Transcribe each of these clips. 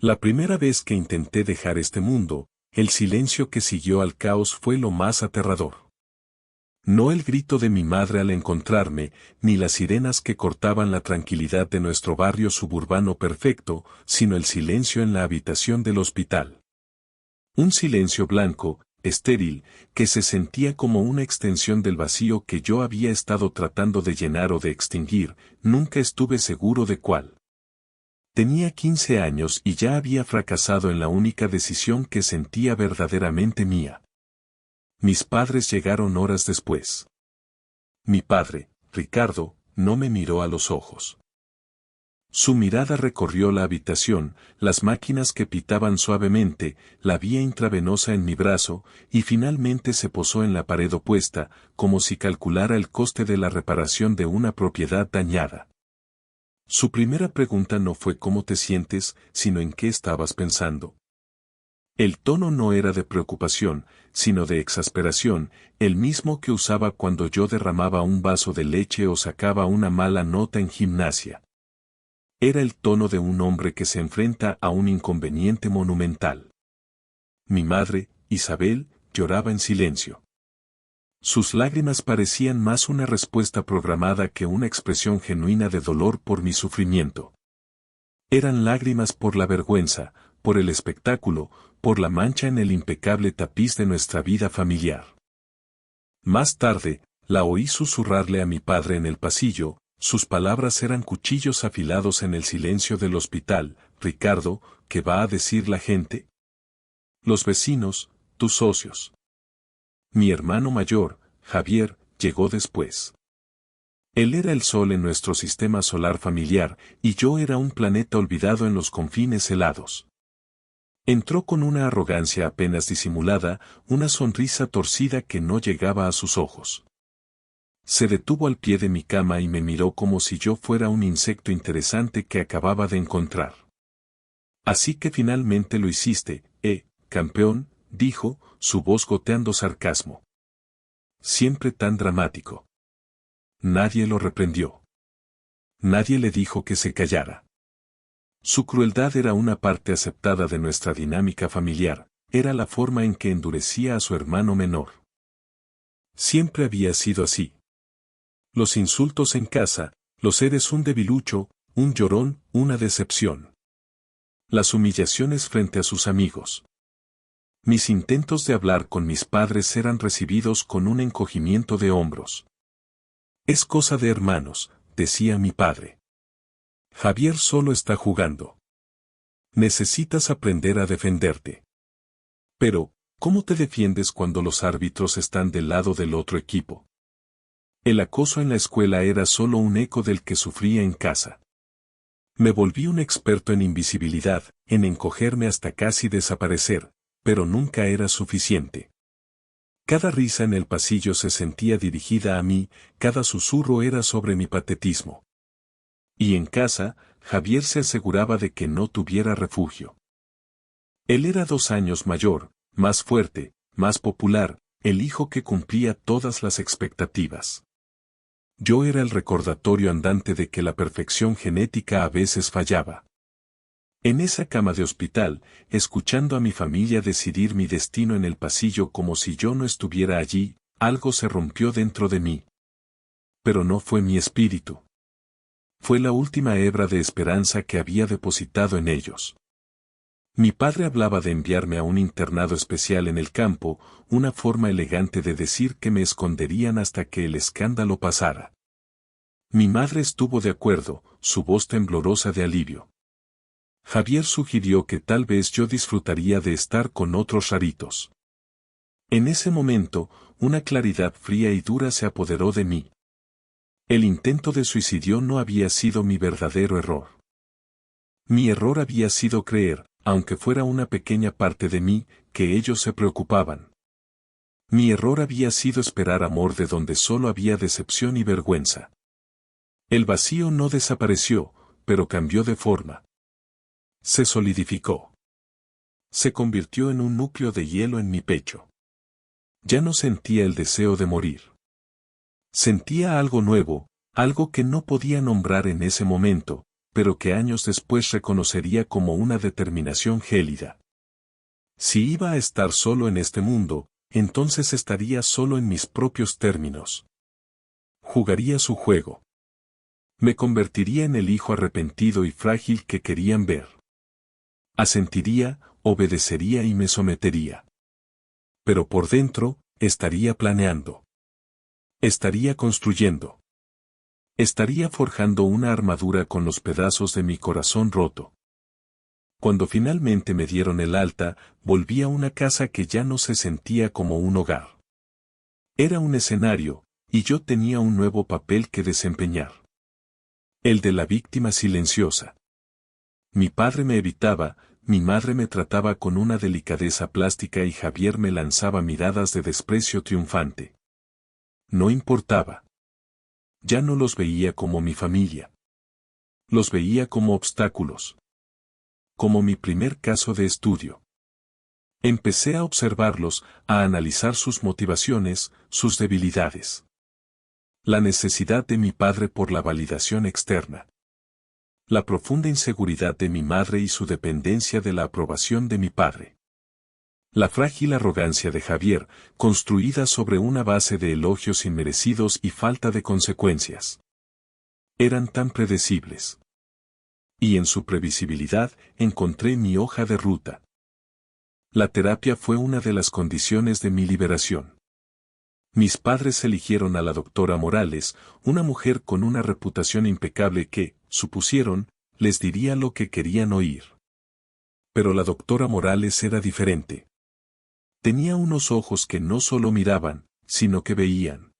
La primera vez que intenté dejar este mundo, el silencio que siguió al caos fue lo más aterrador. No el grito de mi madre al encontrarme, ni las sirenas que cortaban la tranquilidad de nuestro barrio suburbano perfecto, sino el silencio en la habitación del hospital. Un silencio blanco, estéril, que se sentía como una extensión del vacío que yo había estado tratando de llenar o de extinguir, nunca estuve seguro de cuál. Tenía 15 años y ya había fracasado en la única decisión que sentía verdaderamente mía. Mis padres llegaron horas después. Mi padre, Ricardo, no me miró a los ojos. Su mirada recorrió la habitación, las máquinas que pitaban suavemente, la vía intravenosa en mi brazo, y finalmente se posó en la pared opuesta, como si calculara el coste de la reparación de una propiedad dañada. Su primera pregunta no fue ¿cómo te sientes?, sino ¿en qué estabas pensando? El tono no era de preocupación, sino de exasperación, el mismo que usaba cuando yo derramaba un vaso de leche o sacaba una mala nota en gimnasia. Era el tono de un hombre que se enfrenta a un inconveniente monumental. Mi madre, Isabel, lloraba en silencio. Sus lágrimas parecían más una respuesta programada que una expresión genuina de dolor por mi sufrimiento. Eran lágrimas por la vergüenza, por el espectáculo, por la mancha en el impecable tapiz de nuestra vida familiar. Más tarde, la oí susurrarle a mi padre en el pasillo, sus palabras eran cuchillos afilados en el silencio del hospital. Ricardo, ¿qué va a decir la gente? Los vecinos, tus socios. Mi hermano mayor, Javier, llegó después. Él era el sol en nuestro sistema solar familiar, y yo era un planeta olvidado en los confines helados. Entró con una arrogancia apenas disimulada, una sonrisa torcida que no llegaba a sus ojos. Se detuvo al pie de mi cama y me miró como si yo fuera un insecto interesante que acababa de encontrar. Así que finalmente lo hiciste, campeón, dijo, su voz goteando sarcasmo. Siempre tan dramático. Nadie lo reprendió. Nadie le dijo que se callara. Su crueldad era una parte aceptada de nuestra dinámica familiar, era la forma en que endurecía a su hermano menor. Siempre había sido así. Los insultos en casa, los eres un debilucho, un llorón, una decepción. Las humillaciones frente a sus amigos. Mis intentos de hablar con mis padres eran recibidos con un encogimiento de hombros. Es cosa de hermanos, decía mi padre. Javier solo está jugando. Necesitas aprender a defenderte. Pero, ¿cómo te defiendes cuando los árbitros están del lado del otro equipo? El acoso en la escuela era solo un eco del que sufría en casa. Me volví un experto en invisibilidad, en encogerme hasta casi desaparecer, pero nunca era suficiente. Cada risa en el pasillo se sentía dirigida a mí, cada susurro era sobre mi patetismo. Y en casa, Javier se aseguraba de que no tuviera refugio. Él era 2 años mayor, más fuerte, más popular, el hijo que cumplía todas las expectativas. Yo era el recordatorio andante de que la perfección genética a veces fallaba. En esa cama de hospital, escuchando a mi familia decidir mi destino en el pasillo como si yo no estuviera allí, algo se rompió dentro de mí. Pero no fue mi espíritu. Fue la última hebra de esperanza que había depositado en ellos. Mi padre hablaba de enviarme a un internado especial en el campo, una forma elegante de decir que me esconderían hasta que el escándalo pasara. Mi madre estuvo de acuerdo, su voz temblorosa de alivio. Javier sugirió que tal vez yo disfrutaría de estar con otros raritos. En ese momento, una claridad fría y dura se apoderó de mí. El intento de suicidio no había sido mi verdadero error. Mi error había sido creer, aunque fuera una pequeña parte de mí, que ellos se preocupaban. Mi error había sido esperar amor de donde solo había decepción y vergüenza. El vacío no desapareció, pero cambió de forma. Se solidificó. Se convirtió en un núcleo de hielo en mi pecho. Ya no sentía el deseo de morir. Sentía algo nuevo, algo que no podía nombrar en ese momento, pero que años después reconocería como una determinación gélida. Si iba a estar solo en este mundo, entonces estaría solo en mis propios términos. Jugaría su juego. Me convertiría en el hijo arrepentido y frágil que querían ver. Asentiría, obedecería y me sometería. Pero por dentro, estaría planeando. Estaría construyendo. Estaría forjando una armadura con los pedazos de mi corazón roto. Cuando finalmente me dieron el alta, volví a una casa que ya no se sentía como un hogar. Era un escenario, y yo tenía un nuevo papel que desempeñar. El de la víctima silenciosa. Mi padre me evitaba, mi madre me trataba con una delicadeza plástica y Javier me lanzaba miradas de desprecio triunfante. No importaba. Ya no los veía como mi familia. Los veía como obstáculos. Como mi primer caso de estudio. Empecé a observarlos, a analizar sus motivaciones, sus debilidades. La necesidad de mi padre por la validación externa. La profunda inseguridad de mi madre y su dependencia de la aprobación de mi padre. La frágil arrogancia de Javier, construida sobre una base de elogios inmerecidos y falta de consecuencias. Eran tan predecibles. Y en su previsibilidad encontré mi hoja de ruta. La terapia fue una de las condiciones de mi liberación. Mis padres eligieron a la doctora Morales, una mujer con una reputación impecable que, supusieron, les diría lo que querían oír. Pero la doctora Morales era diferente. Tenía unos ojos que no solo miraban, sino que veían.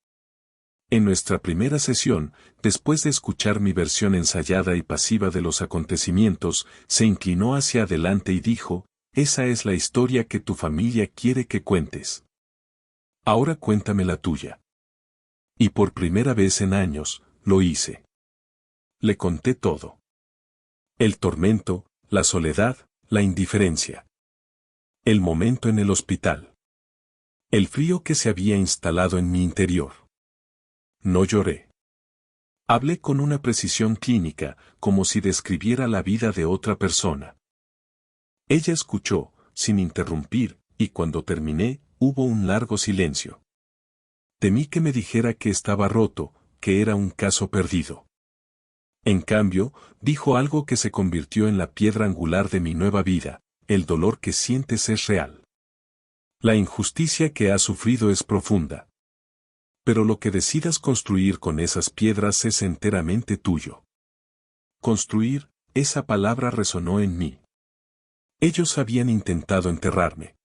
En nuestra primera sesión, después de escuchar mi versión ensayada y pasiva de los acontecimientos, se inclinó hacia adelante y dijo, «Esa es la historia que tu familia quiere que cuentes. Ahora cuéntame la tuya». Y por primera vez en años, lo hice. Le conté todo. El tormento, la soledad, la indiferencia. El momento en el hospital. El frío que se había instalado en mi interior. No lloré. Hablé con una precisión clínica, como si describiera la vida de otra persona. Ella escuchó, sin interrumpir, y cuando terminé, hubo un largo silencio. Temí que me dijera que estaba roto, que era un caso perdido. En cambio, dijo algo que se convirtió en la piedra angular de mi nueva vida, el dolor que sientes es real. La injusticia que has sufrido es profunda. Pero lo que decidas construir con esas piedras es enteramente tuyo. Construir, esa palabra resonó en mí. Ellos habían intentado enterrarme.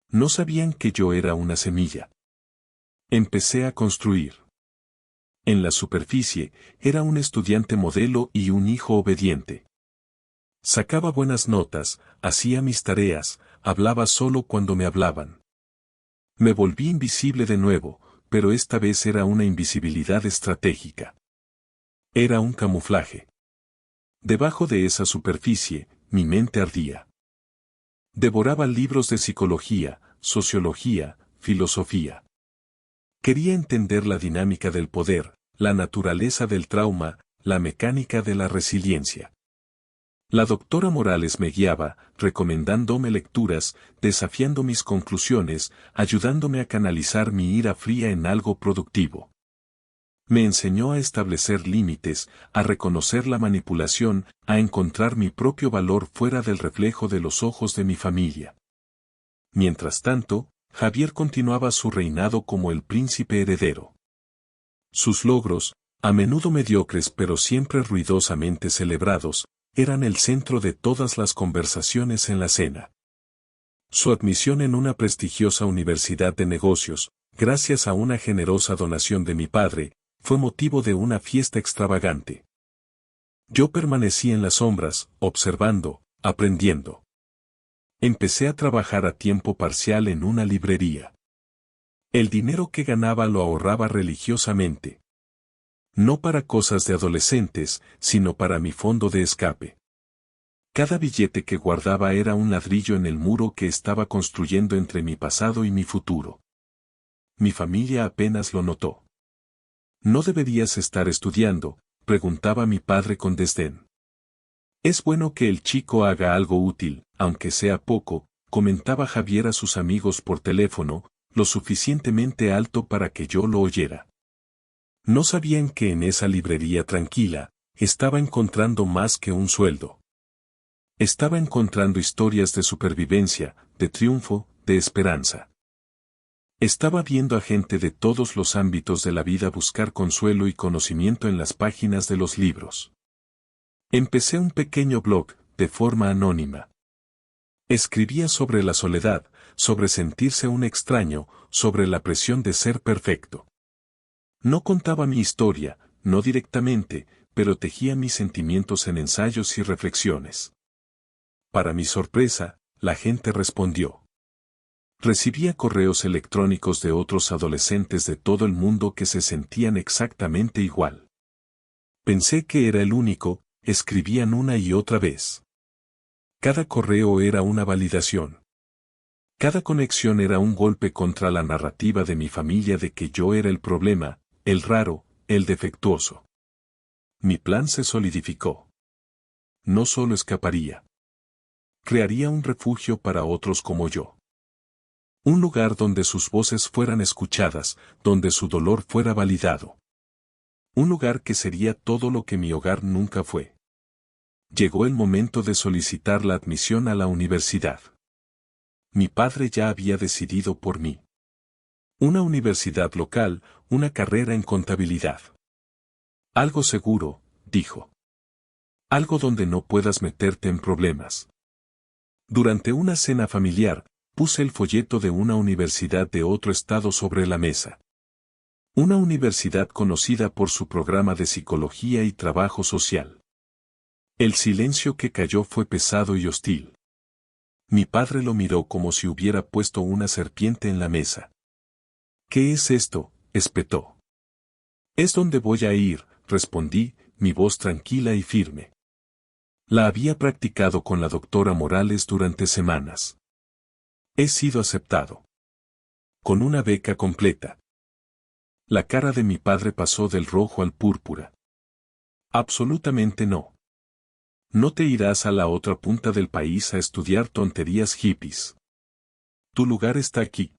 No sabían que yo era una semilla. Empecé a construir. En la superficie, era un estudiante modelo y un hijo obediente. Sacaba buenas notas, hacía mis tareas, hablaba solo cuando me hablaban. Me volví invisible de nuevo, pero esta vez era una invisibilidad estratégica. Era un camuflaje. Debajo de esa superficie, mi mente ardía. Devoraba libros de psicología, sociología, filosofía. Quería entender la dinámica del poder, la naturaleza del trauma, la mecánica de la resiliencia. La doctora Morales me guiaba, recomendándome lecturas, desafiando mis conclusiones, ayudándome a canalizar mi ira fría en algo productivo. Me enseñó a establecer límites, a reconocer la manipulación, a encontrar mi propio valor fuera del reflejo de los ojos de mi familia. Mientras tanto, Javier continuaba su reinado como el príncipe heredero. Sus logros, a menudo mediocres pero siempre ruidosamente celebrados, eran el centro de todas las conversaciones en la cena. Su admisión en una prestigiosa universidad de negocios, gracias a una generosa donación de mi padre, fue motivo de una fiesta extravagante. Yo permanecí en las sombras, observando, aprendiendo. Empecé a trabajar a tiempo parcial en una librería. El dinero que ganaba lo ahorraba religiosamente. No para cosas de adolescentes, sino para mi fondo de escape. Cada billete que guardaba era un ladrillo en el muro que estaba construyendo entre mi pasado y mi futuro. Mi familia apenas lo notó. ¿No deberías estar estudiando?, preguntaba mi padre con desdén. Es bueno que el chico haga algo útil, aunque sea poco, comentaba Javier a sus amigos por teléfono, lo suficientemente alto para que yo lo oyera. No sabían que en esa librería tranquila, estaba encontrando más que un sueldo. Estaba encontrando historias de supervivencia, de triunfo, de esperanza. Estaba viendo a gente de todos los ámbitos de la vida buscar consuelo y conocimiento en las páginas de los libros. Empecé un pequeño blog, de forma anónima. Escribía sobre la soledad, sobre sentirse un extraño, sobre la presión de ser perfecto. No contaba mi historia, no directamente, pero tejía mis sentimientos en ensayos y reflexiones. Para mi sorpresa, la gente respondió. Recibía correos electrónicos de otros adolescentes de todo el mundo que se sentían exactamente igual. Pensé que era el único, escribían una y otra vez. Cada correo era una validación. Cada conexión era un golpe contra la narrativa de mi familia de que yo era el problema, el raro, el defectuoso. Mi plan se solidificó. No solo escaparía. Crearía un refugio para otros como yo. Un lugar donde sus voces fueran escuchadas, donde su dolor fuera validado. Un lugar que sería todo lo que mi hogar nunca fue. Llegó el momento de solicitar la admisión a la universidad. Mi padre ya había decidido por mí. Una universidad local, una carrera en contabilidad. Algo seguro, dijo. Algo donde no puedas meterte en problemas. Durante una cena familiar, puse el folleto de una universidad de otro estado sobre la mesa. Una universidad conocida por su programa de psicología y trabajo social. El silencio que cayó fue pesado y hostil. Mi padre lo miró como si hubiera puesto una serpiente en la mesa. ¿Qué es esto?, espetó. Es donde voy a ir, respondí, mi voz tranquila y firme. La había practicado con la doctora Morales durante semanas. He sido aceptado. Con una beca completa. La cara de mi padre pasó del rojo al púrpura. Absolutamente no. No te irás a la otra punta del país a estudiar tonterías hippies. Tu lugar está aquí.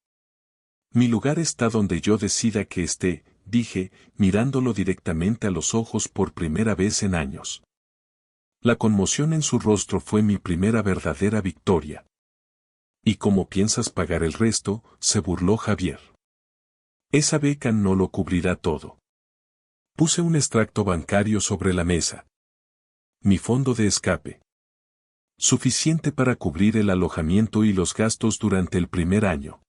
Mi lugar está donde yo decida que esté, dije, mirándolo directamente a los ojos por primera vez en años. La conmoción en su rostro fue mi primera verdadera victoria. ¿Y cómo piensas pagar el resto?, se burló Javier. Esa beca no lo cubrirá todo. Puse un extracto bancario sobre la mesa. Mi fondo de escape. Suficiente para cubrir el alojamiento y los gastos durante el primer año.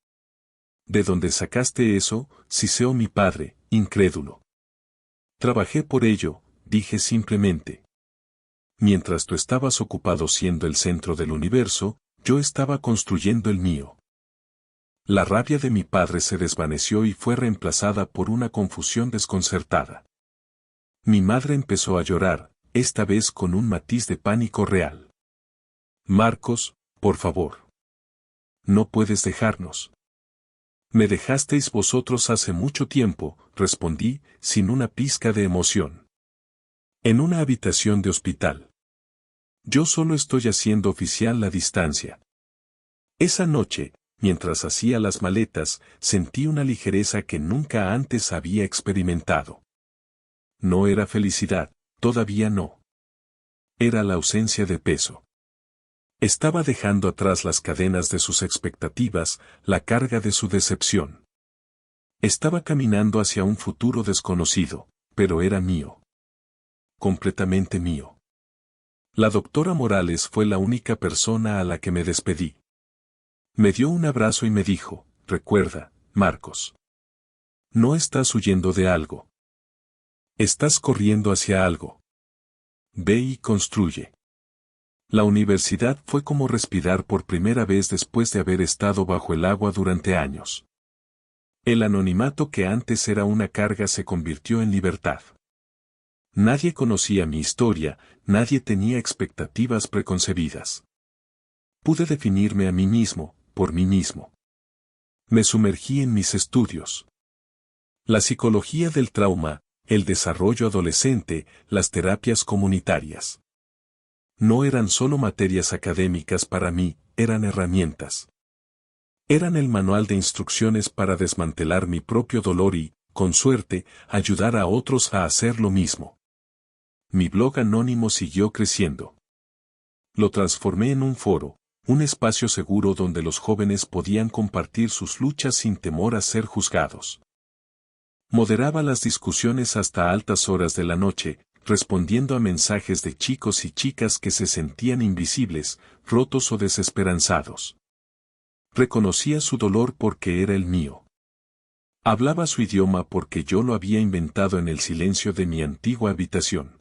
¿De dónde sacaste eso?, siseó mi padre, incrédulo. Trabajé por ello, dije simplemente. Mientras tú estabas ocupado siendo el centro del universo, yo estaba construyendo el mío. La rabia de mi padre se desvaneció y fue reemplazada por una confusión desconcertada. Mi madre empezó a llorar, esta vez con un matiz de pánico real. Marcos, por favor. No puedes dejarnos. Me dejasteis vosotros hace mucho tiempo, respondí, sin una pizca de emoción. En una habitación de hospital. Yo solo estoy haciendo oficial la distancia. Esa noche, mientras hacía las maletas, sentí una ligereza que nunca antes había experimentado. No era felicidad, todavía no. Era la ausencia de peso. Estaba dejando atrás las cadenas de sus expectativas, la carga de su decepción. Estaba caminando hacia un futuro desconocido, pero era mío. Completamente mío. La doctora Morales fue la única persona a la que me despedí. Me dio un abrazo y me dijo, recuerda, Marcos. No estás huyendo de algo. Estás corriendo hacia algo. Ve y construye. La universidad fue como respirar por primera vez después de haber estado bajo el agua durante años. El anonimato que antes era una carga se convirtió en libertad. Nadie conocía mi historia, nadie tenía expectativas preconcebidas. Pude definirme a mí mismo, por mí mismo. Me sumergí en mis estudios. La psicología del trauma, el desarrollo adolescente, las terapias comunitarias. No eran solo materias académicas para mí, eran herramientas. Eran el manual de instrucciones para desmantelar mi propio dolor y, con suerte, ayudar a otros a hacer lo mismo. Mi blog anónimo siguió creciendo. Lo transformé en un foro, un espacio seguro donde los jóvenes podían compartir sus luchas sin temor a ser juzgados. Moderaba las discusiones hasta altas horas de la noche, respondiendo a mensajes de chicos y chicas que se sentían invisibles, rotos o desesperanzados. Reconocía su dolor porque era el mío. Hablaba su idioma porque yo lo había inventado en el silencio de mi antigua habitación.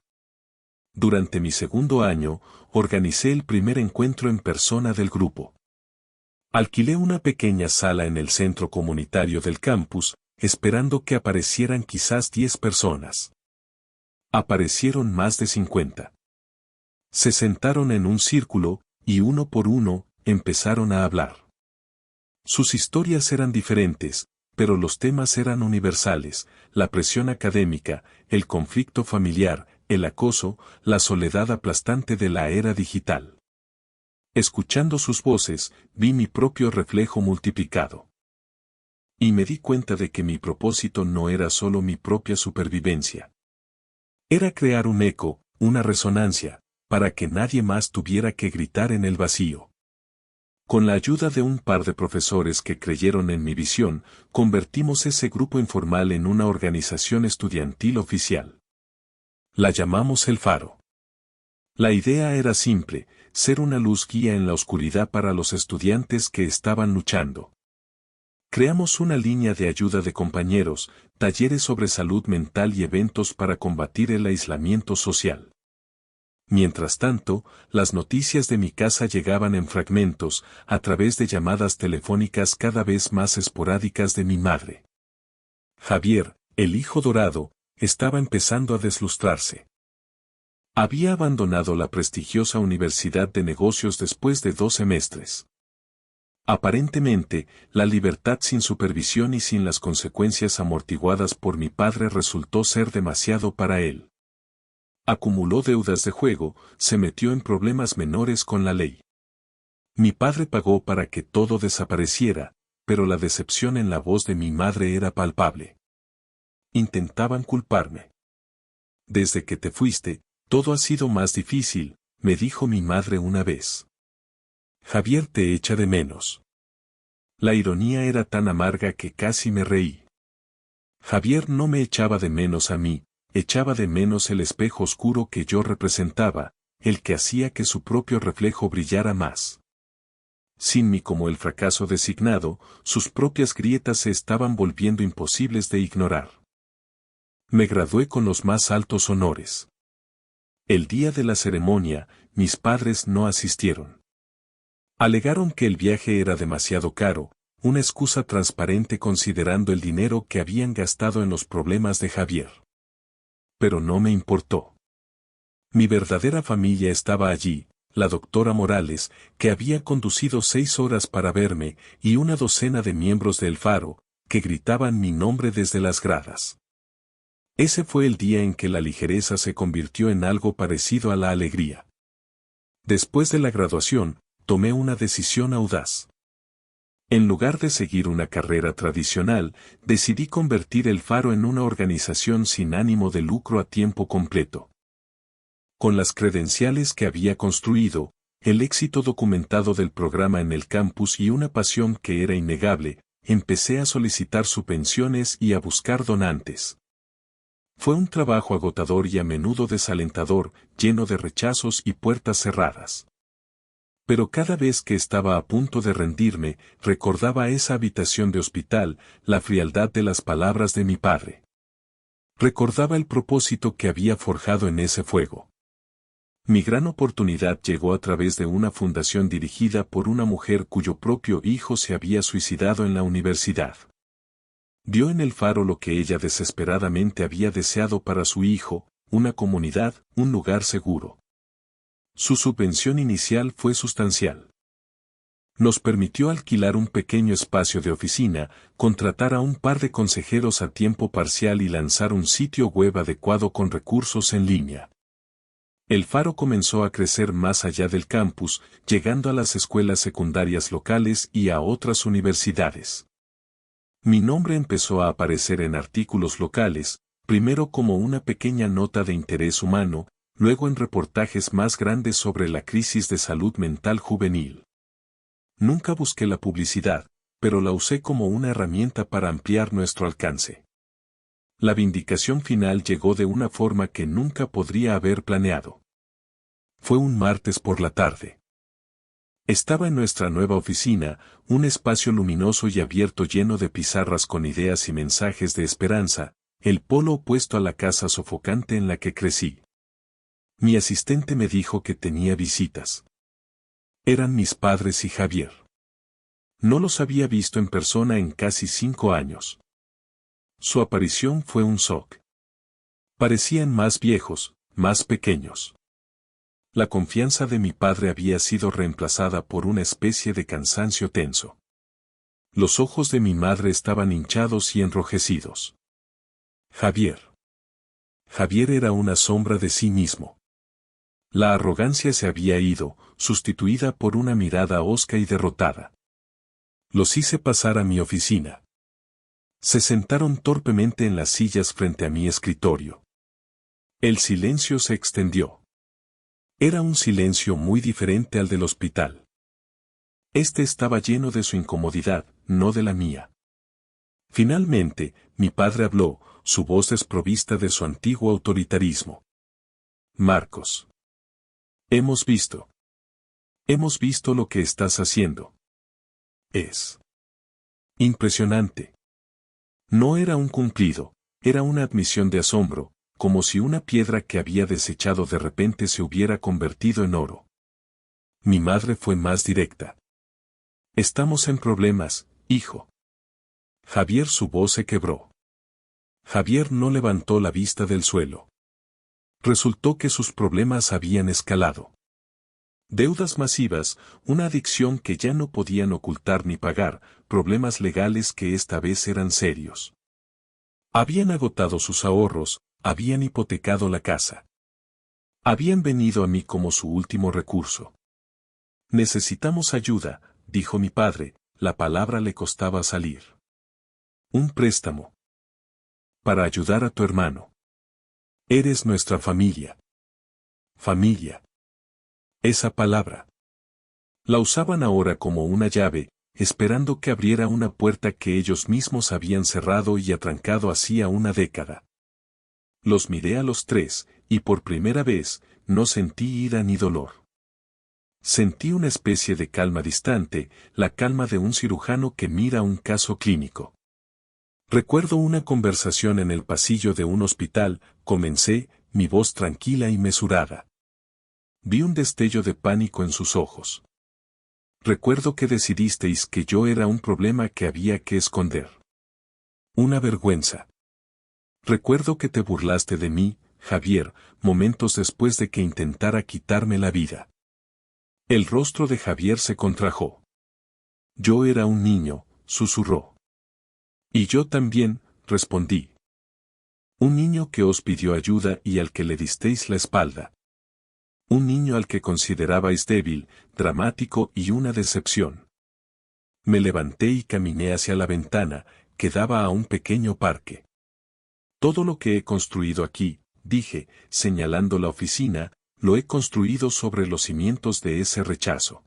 Durante mi segundo año, organicé el primer encuentro en persona del grupo. Alquilé una pequeña sala en el centro comunitario del campus, esperando que aparecieran quizás 10 personas. Aparecieron más de 50. Se sentaron en un círculo, y uno por uno, empezaron a hablar. Sus historias eran diferentes, pero los temas eran universales: la presión académica, el conflicto familiar, el acoso, la soledad aplastante de la era digital. Escuchando sus voces, vi mi propio reflejo multiplicado. Y me di cuenta de que mi propósito no era solo mi propia supervivencia. Era crear un eco, una resonancia, para que nadie más tuviera que gritar en el vacío. Con la ayuda de un par de profesores que creyeron en mi visión, convertimos ese grupo informal en una organización estudiantil oficial. La llamamos El Faro. La idea era simple: ser una luz guía en la oscuridad para los estudiantes que estaban luchando. Creamos una línea de ayuda de compañeros, talleres sobre salud mental y eventos para combatir el aislamiento social. Mientras tanto, las noticias de mi casa llegaban en fragmentos, a través de llamadas telefónicas cada vez más esporádicas de mi madre. Javier, el hijo dorado, estaba empezando a deslustrarse. Había abandonado la prestigiosa Universidad de Negocios después de 2 semestres. Aparentemente, la libertad sin supervisión y sin las consecuencias amortiguadas por mi padre resultó ser demasiado para él. Acumuló deudas de juego, se metió en problemas menores con la ley. Mi padre pagó para que todo desapareciera, pero la decepción en la voz de mi madre era palpable. Intentaban culparme. Desde que te fuiste, todo ha sido más difícil, me dijo mi madre una vez. Javier te echa de menos. La ironía era tan amarga que casi me reí. Javier no me echaba de menos a mí, echaba de menos el espejo oscuro que yo representaba, el que hacía que su propio reflejo brillara más. Sin mí como el fracaso designado, sus propias grietas se estaban volviendo imposibles de ignorar. Me gradué con los más altos honores. El día de la ceremonia, mis padres no asistieron. Alegaron que el viaje era demasiado caro, una excusa transparente considerando el dinero que habían gastado en los problemas de Javier. Pero no me importó. Mi verdadera familia estaba allí: la doctora Morales, que había conducido 6 horas para verme, y una docena de miembros del Faro, que gritaban mi nombre desde las gradas. Ese fue el día en que la ligereza se convirtió en algo parecido a la alegría. Después de la graduación, tomé una decisión audaz. En lugar de seguir una carrera tradicional, decidí convertir el Faro en una organización sin ánimo de lucro a tiempo completo. Con las credenciales que había construido, el éxito documentado del programa en el campus y una pasión que era innegable, empecé a solicitar subvenciones y a buscar donantes. Fue un trabajo agotador y a menudo desalentador, lleno de rechazos y puertas cerradas. Pero cada vez que estaba a punto de rendirme, recordaba esa habitación de hospital, la frialdad de las palabras de mi padre. Recordaba el propósito que había forjado en ese fuego. Mi gran oportunidad llegó a través de una fundación dirigida por una mujer cuyo propio hijo se había suicidado en la universidad. Vio en el Faro lo que ella desesperadamente había deseado para su hijo: una comunidad, un lugar seguro. Su subvención inicial fue sustancial. Nos permitió alquilar un pequeño espacio de oficina, contratar a un par de consejeros a tiempo parcial y lanzar un sitio web adecuado con recursos en línea. El faro comenzó a crecer más allá del campus, llegando a las escuelas secundarias locales y a otras universidades. Mi nombre empezó a aparecer en artículos locales, primero como una pequeña nota de interés humano, luego en reportajes más grandes sobre la crisis de salud mental juvenil. Nunca busqué la publicidad, pero la usé como una herramienta para ampliar nuestro alcance. La vindicación final llegó de una forma que nunca podría haber planeado. Fue un martes por la tarde. Estaba en nuestra nueva oficina, un espacio luminoso y abierto lleno de pizarras con ideas y mensajes de esperanza, el polo opuesto a la casa sofocante en la que crecí. Mi asistente me dijo que tenía visitas. Eran mis padres y Javier. No los había visto en persona en casi 5 años. Su aparición fue un shock. Parecían más viejos, más pequeños. La confianza de mi padre había sido reemplazada por una especie de cansancio tenso. Los ojos de mi madre estaban hinchados y enrojecidos. Javier. Javier era una sombra de sí mismo. La arrogancia se había ido, sustituida por una mirada hosca y derrotada. Los hice pasar a mi oficina. Se sentaron torpemente en las sillas frente a mi escritorio. El silencio se extendió. Era un silencio muy diferente al del hospital. Este estaba lleno de su incomodidad, no de la mía. Finalmente, mi padre habló, su voz desprovista de su antiguo autoritarismo. Marcos. Hemos visto lo que estás haciendo. Es impresionante. No era un cumplido, era una admisión de asombro, como si una piedra que había desechado de repente se hubiera convertido en oro. Mi madre fue más directa. Estamos en problemas, hijo. Javier, su voz se quebró. Javier no levantó la vista del suelo. Resultó que sus problemas habían escalado. Deudas masivas, una adicción que ya no podían ocultar ni pagar, problemas legales que esta vez eran serios. Habían agotado sus ahorros, habían hipotecado la casa. Habían venido a mí como su último recurso. Necesitamos ayuda, dijo mi padre, la palabra le costaba salir. Un préstamo. Para ayudar a tu hermano. Eres nuestra familia. Familia. Esa palabra. La usaban ahora como una llave, esperando que abriera una puerta que ellos mismos habían cerrado y atrancado hacía una década. Los miré a los tres, y por primera vez, no sentí ira ni dolor. Sentí una especie de calma distante, la calma de un cirujano que mira un caso clínico. Recuerdo una conversación en el pasillo de un hospital, comencé, mi voz tranquila y mesurada. Vi un destello de pánico en sus ojos. Recuerdo que decidisteis que yo era un problema que había que esconder. Una vergüenza. Recuerdo que te burlaste de mí, Javier, momentos después de que intentara quitarme la vida. El rostro de Javier se contrajo. Yo era un niño, susurró. Y yo también, respondí. Un niño que os pidió ayuda y al que le disteis la espalda. Un niño al que considerabais débil, dramático y una decepción. Me levanté y caminé hacia la ventana, que daba a un pequeño parque. Todo lo que he construido aquí, dije, señalando la oficina, lo he construido sobre los cimientos de ese rechazo.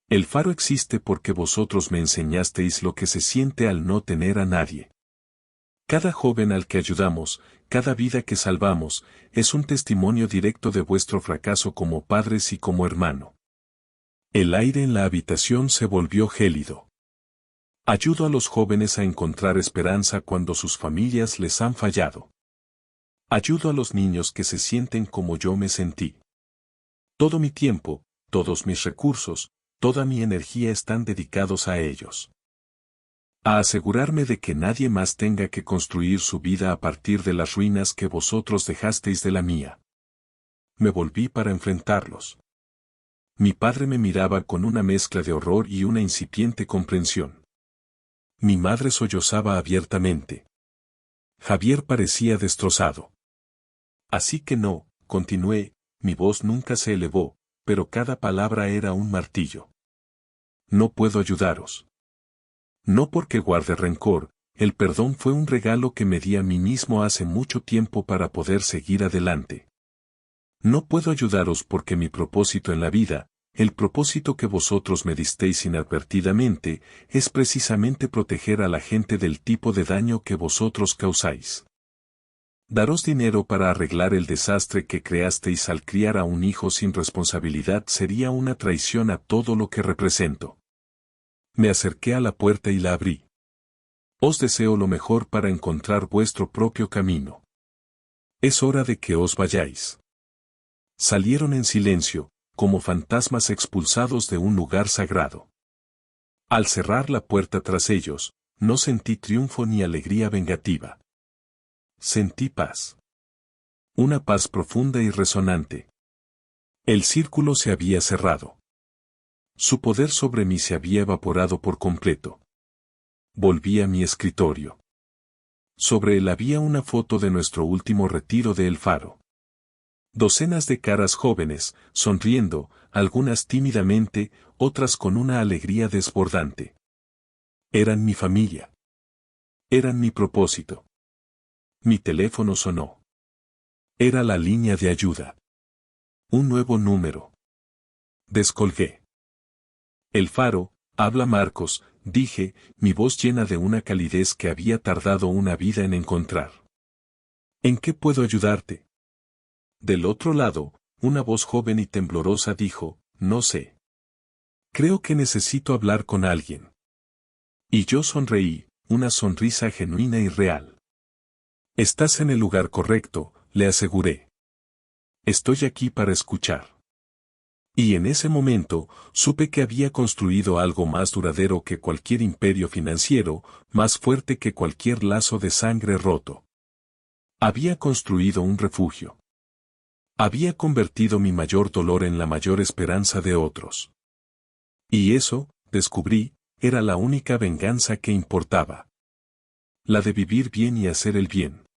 El faro existe porque vosotros me enseñasteis lo que se siente al no tener a nadie. Cada joven al que ayudamos, cada vida que salvamos, es un testimonio directo de vuestro fracaso como padres y como hermano. El aire en la habitación se volvió gélido. Ayudo a los jóvenes a encontrar esperanza cuando sus familias les han fallado. Ayudo a los niños que se sienten como yo me sentí. Todo mi tiempo, todos mis recursos, toda mi energía están dedicados a ellos. A asegurarme de que nadie más tenga que construir su vida a partir de las ruinas que vosotros dejasteis de la mía. Me volví para enfrentarlos. Mi padre me miraba con una mezcla de horror y una incipiente comprensión. Mi madre sollozaba abiertamente. Javier parecía destrozado. Así que no, continué, mi voz nunca se elevó, pero cada palabra era un martillo. No puedo ayudaros. No porque guarde rencor, el perdón fue un regalo que me di a mí mismo hace mucho tiempo para poder seguir adelante. No puedo ayudaros porque mi propósito en la vida, el propósito que vosotros me disteis inadvertidamente, es precisamente proteger a la gente del tipo de daño que vosotros causáis. Daros dinero para arreglar el desastre que creasteis al criar a un hijo sin responsabilidad sería una traición a todo lo que represento. Me acerqué a la puerta y la abrí. Os deseo lo mejor para encontrar vuestro propio camino. Es hora de que os vayáis. Salieron en silencio, como fantasmas expulsados de un lugar sagrado. Al cerrar la puerta tras ellos, no sentí triunfo ni alegría vengativa. Sentí paz. Una paz profunda y resonante. El círculo se había cerrado. Su poder sobre mí se había evaporado por completo. Volví a mi escritorio. Sobre él había una foto de nuestro último retiro de El Faro. Docenas de caras jóvenes, sonriendo, algunas tímidamente, otras con una alegría desbordante. Eran mi familia. Eran mi propósito. Mi teléfono sonó. Era la línea de ayuda. Un nuevo número. Descolgué. El Faro, habla Marcos, dije, mi voz llena de una calidez que había tardado una vida en encontrar. ¿En qué puedo ayudarte? Del otro lado, una voz joven y temblorosa dijo, no sé. Creo que necesito hablar con alguien. Y yo sonreí, una sonrisa genuina y real. Estás en el lugar correcto, le aseguré. Estoy aquí para escuchar. Y en ese momento, supe que había construido algo más duradero que cualquier imperio financiero, más fuerte que cualquier lazo de sangre roto. Había construido un refugio. Había convertido mi mayor dolor en la mayor esperanza de otros. Y eso, descubrí, era la única venganza que importaba. La de vivir bien y hacer el bien.